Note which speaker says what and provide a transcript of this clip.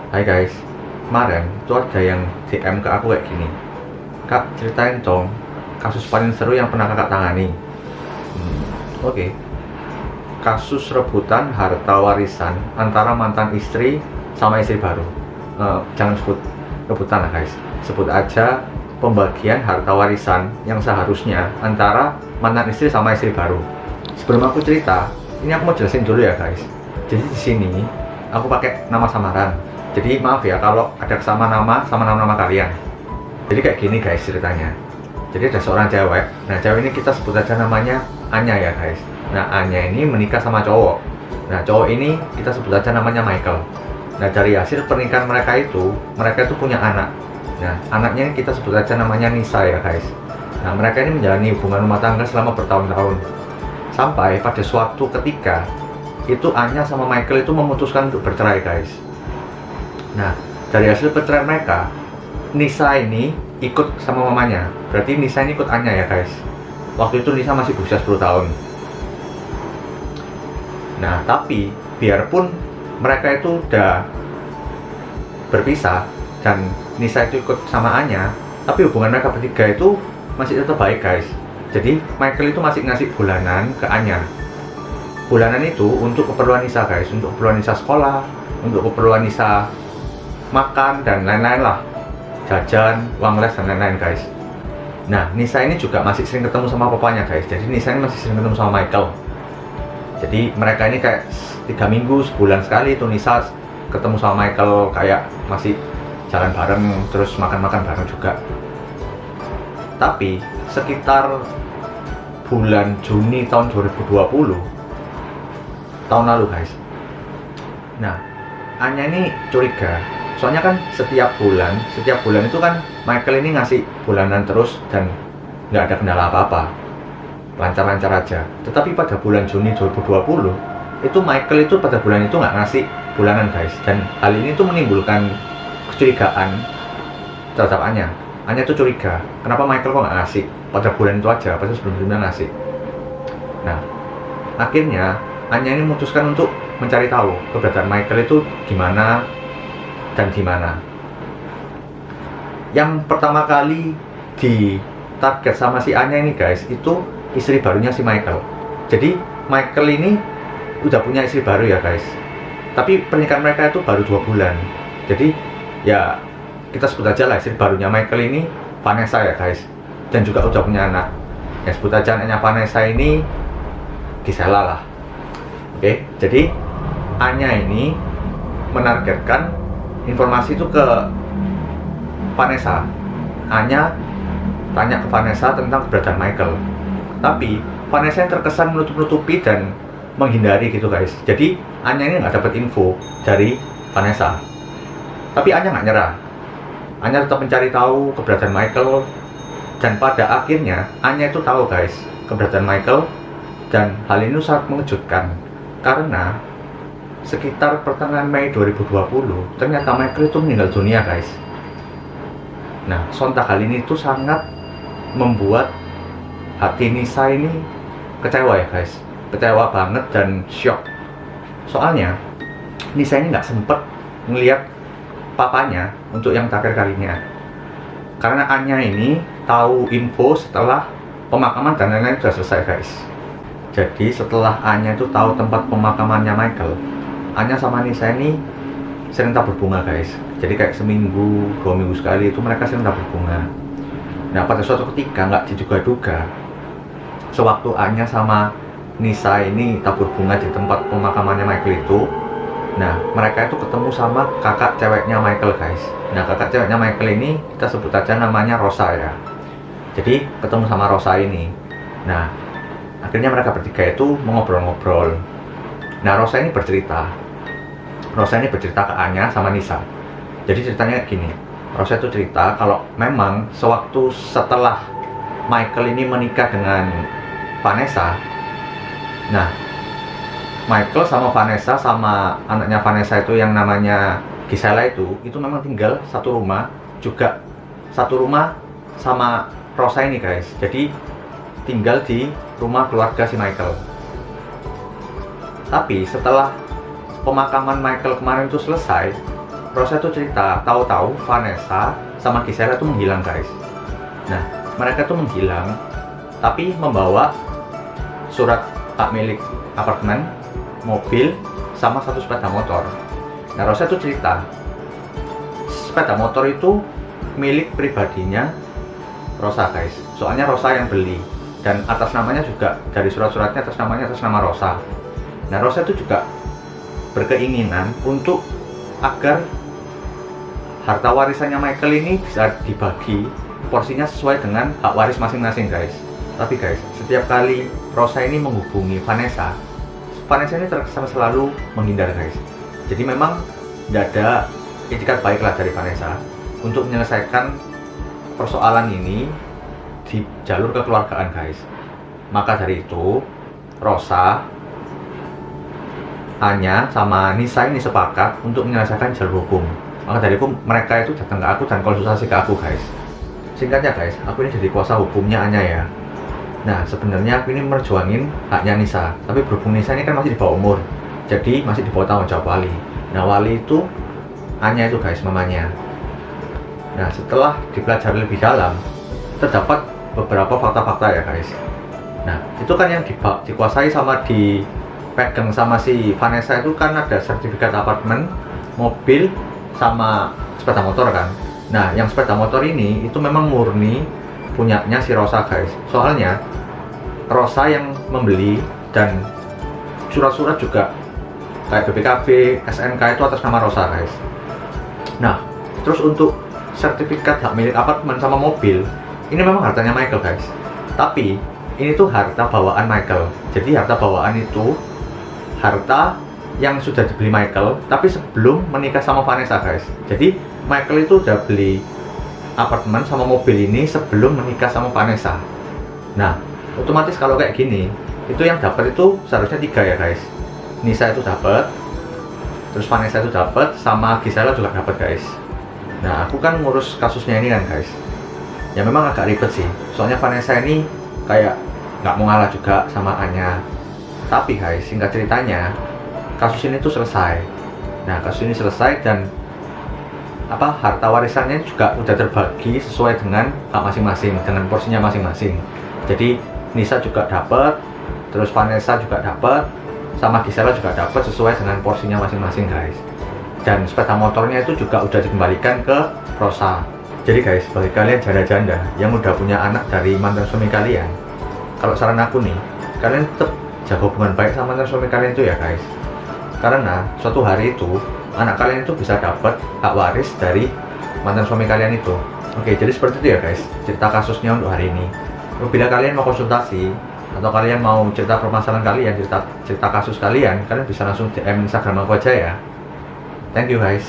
Speaker 1: Hai guys, kemarin tuh ada yang DM ke aku kayak gini. Kak, ceritain dong kasus paling seru yang pernah kakak tangani. Oke. Kasus rebutan harta warisan antara mantan istri sama istri baru. Jangan sebut rebutan lah guys, sebut aja pembagian harta warisan yang seharusnya antara mantan istri sama istri baru. Sebelum aku cerita, ini aku mau jelasin dulu ya guys. Jadi di sini aku pakai nama samaran. Jadi maaf ya kalau ada kesamaan nama sama nama-nama kalian. Jadi kayak gini guys ceritanya. Jadi ada seorang cewek. Nah cewek ini kita sebut aja namanya Anya ya guys. Nah Anya ini menikah sama cowok. Nah cowok ini kita sebut aja namanya Michael. Nah dari hasil pernikahan mereka itu punya anak. Nah anaknya ini kita sebut aja namanya Nisa ya guys. Nah mereka ini menjalani hubungan rumah tangga selama bertahun-tahun. Sampai pada suatu ketika itu Anya sama Michael itu memutuskan untuk bercerai guys. Nah dari hasil perceraian mereka, Nisa ini ikut sama mamanya. Berarti Nisa ini ikut Anya ya guys. Waktu itu Nisa masih berusia 10 tahun. Nah tapi biarpun mereka itu udah berpisah dan Nisa itu ikut sama Anya, tapi hubungan mereka bertiga itu masih tetap baik guys. Jadi Michael itu masih ngasih bulanan ke Anya. Bulanan itu untuk keperluan Nisa guys, untuk keperluan Nisa sekolah, untuk keperluan Nisa makan dan lain-lain lah, jajan, uang les dan lain-lain guys. Nah Nisa ini juga masih sering ketemu sama papanya guys. Jadi Nisa ini masih sering ketemu sama Michael. Jadi mereka ini kayak 3 minggu, sebulan sekali itu Nisa ketemu sama Michael, kayak masih jalan bareng, terus makan-makan bareng juga. Tapi sekitar bulan Juni tahun 2020, tahun lalu guys. Nah Anya ini curiga. Soalnya kan setiap bulan itu kan Michael ini ngasih bulanan terus dan nggak ada kendala apa-apa, lancar-lancar aja. Tetapi pada bulan Juni 2020 itu Michael itu pada bulan itu nggak ngasih bulanan guys, dan hal ini tuh menimbulkan kecurigaan terhadap Anya. Anya tuh curiga, kenapa Michael kok nggak ngasih pada bulan itu aja, padahal sebelum-sebelumnya ngasih. Nah akhirnya Anya ini memutuskan untuk mencari tahu keberadaan Michael itu gimana dan gimana. Yang pertama kali di target sama si Anya ini guys, itu istri barunya si Michael. Jadi Michael ini udah punya istri baru ya guys, tapi pernikahan mereka itu baru 2 bulan. Jadi ya kita sebut aja lah istri barunya Michael ini Vanessa ya guys, dan juga udah punya anak. Ya sebut aja anaknya Vanessa ini Gisela lah. Oke, jadi Anya ini menargetkan informasi itu ke Vanessa. Anya tanya ke Vanessa tentang keberadaan Michael, tapi Vanessa yang terkesan menutup-nutupi dan menghindari gitu guys. Jadi Anya ini nggak dapat info dari Vanessa. Tapi Anya nggak nyerah. Anya tetap mencari tahu keberadaan Michael, dan pada akhirnya Anya itu tahu guys keberadaan Michael, dan hal ini sangat mengejutkan karena sekitar pertengahan Mei 2020 ternyata Michael itu meninggal dunia guys. Nah sontak hal ini tuh sangat membuat hati Nisa ini kecewa ya guys, kecewa banget dan shock. Soalnya Nisa ini nggak sempet ngelihat papanya untuk yang terakhir kalinya, karena Anya ini tahu info setelah pemakaman dan lain-lain sudah selesai guys. Jadi setelah Anya itu tahu tempat pemakamannya Michael, Anya sama Nisa ini sering tabur bunga guys. Jadi kayak seminggu, 2 minggu sekali itu mereka sering tabur bunga. Nah pada suatu ketika nggak diduga-duga, sewaktu Anya sama Nisa ini tabur bunga di tempat pemakamannya Michael itu, nah mereka itu ketemu sama kakak ceweknya Michael guys. Nah kakak ceweknya Michael ini kita sebut aja namanya Rosa ya. Jadi ketemu sama Rosa ini. Nah akhirnya mereka bertiga itu mengobrol-ngobrol. Nah Rosa ini bercerita ke Anya sama Nisa. Jadi ceritanya kayak gini. Rosa itu cerita kalau memang sewaktu setelah Michael ini menikah dengan Vanessa, nah Michael sama Vanessa sama anaknya Vanessa itu yang namanya Gisela itu memang tinggal satu rumah, juga satu rumah sama Rosa ini guys. Jadi tinggal di rumah keluarga si Michael. Tapi setelah pemakaman Michael kemarin itu selesai, Rosa tuh cerita, tahu-tahu Vanessa sama Gisela tuh menghilang guys. Nah, mereka tuh menghilang, tapi membawa surat hak milik apartemen, mobil, sama satu sepeda motor. Nah, Rosa tuh cerita, sepeda motor itu milik pribadinya Rosa guys. Soalnya Rosa yang beli, dan atas namanya juga, dari surat-suratnya atas namanya atas nama Rosa. Nah, Rosa itu juga berkeinginan untuk agar harta warisannya Michael ini bisa dibagi porsinya sesuai dengan hak waris masing-masing guys. Tapi guys, setiap kali Rosa ini menghubungi Vanessa ini terkesan selalu menghindar guys. Jadi memang tidak ada itikat baiklah dari Vanessa untuk menyelesaikan persoalan ini di jalur kekeluargaan guys. Maka dari itu Rosa, Anya sama Nisa ini sepakat untuk menyelesaikan jalur hukum. Maka dari itu mereka itu datang ke aku dan konsultasi ke aku guys. Singkatnya guys, aku ini jadi kuasa hukumnya Anya ya. Nah, sebenarnya aku ini merjuangin haknya Nisa, tapi berhubung Nisa ini kan masih di bawah umur, jadi masih di bawah tanggung jawab wali. Nah, wali itu Anya itu guys, mamanya. Nah, setelah dipelajari lebih dalam, terdapat beberapa fakta-fakta ya guys. Nah, itu kan yang dikuasai sama dipegang sama si Vanessa itu kan ada sertifikat apartemen, mobil, sama sepeda motor kan. Nah, yang sepeda motor ini itu memang murni punyanya si Rosa guys. Soalnya Rosa yang membeli, dan surat-surat juga kayak BPKB, SNK itu atas nama Rosa guys. Nah, terus untuk sertifikat hak milik apartemen sama mobil, ini memang hartanya Michael guys. Tapi ini tuh harta bawaan Michael. Jadi harta bawaan itu harta yang sudah dibeli Michael, tapi sebelum menikah sama Vanessa guys. Jadi Michael itu udah beli apartemen sama mobil ini sebelum menikah sama Vanessa. Nah, otomatis kalau kayak gini, itu yang dapat itu seharusnya 3 ya guys. Nisa itu dapat, terus Vanessa itu dapat, sama Gisela juga dapat guys. Nah, aku kan ngurus kasusnya ini kan guys. Ya memang agak ribet sih, soalnya Vanessa ini kayak nggak mau ngalah juga sama Anya. Tapi guys, singkat ceritanya, kasus ini tuh selesai. Nah, kasus ini selesai dan harta warisannya juga udah terbagi sesuai dengan hak masing-masing, dengan porsinya masing-masing. Jadi Nisa juga dapat, terus Vanessa juga dapat, sama Gisela juga dapat sesuai dengan porsinya masing-masing guys. Dan sepeda motornya itu juga udah dikembalikan ke Rosa. Jadi guys, bagi kalian janda-janda yang udah punya anak dari mantan suami kalian, kalau saran aku nih, kalian tetap jaga hubungan baik sama mantan suami kalian itu ya guys. Karena suatu hari itu anak kalian itu bisa dapat hak waris dari mantan suami kalian itu. Oke, jadi seperti itu ya guys cerita kasusnya untuk hari ini. Bila kalian mau konsultasi atau kalian mau cerita permasalahan kalian, cerita kasus kalian bisa langsung DM Instagram aku aja ya. Thank you guys.